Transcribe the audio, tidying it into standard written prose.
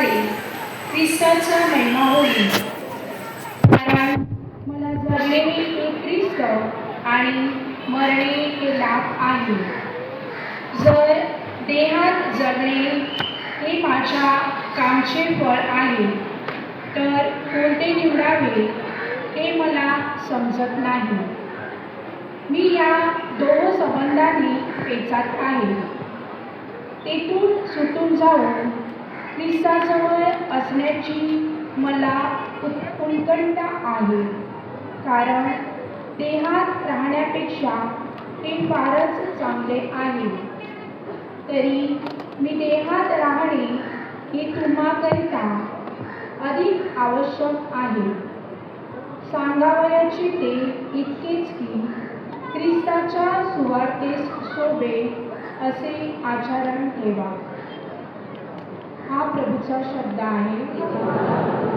काळी ख्रिस्ताचा महिमा होईल. कारण मला जगणे हे ख्रिस्त आणि मरणे हे लाभ आहे. जर देहात जगणे हे माझ्या कामचे फळ आहे तर कोणते निवडावे हे मला समजत नाही. मी या दोन संबंधांनी पेचात आहे. तेथून सुटून जाऊन ख्रिस्ताजवळ असण्याची मला उत्कंठा आहे. कारण देहात राहण्यापेक्षा हे फारच चांगले आहे. तरी मी देहात राहणे हे तुम्हाकरिता अधिक आवश्यक आहे. सांगावयाचे ते इतकेच की ख्रिस्ताच्या सुवार्तेस शोभे असे आचरण ठेवा. हा प्रभूचा शब्द आहे.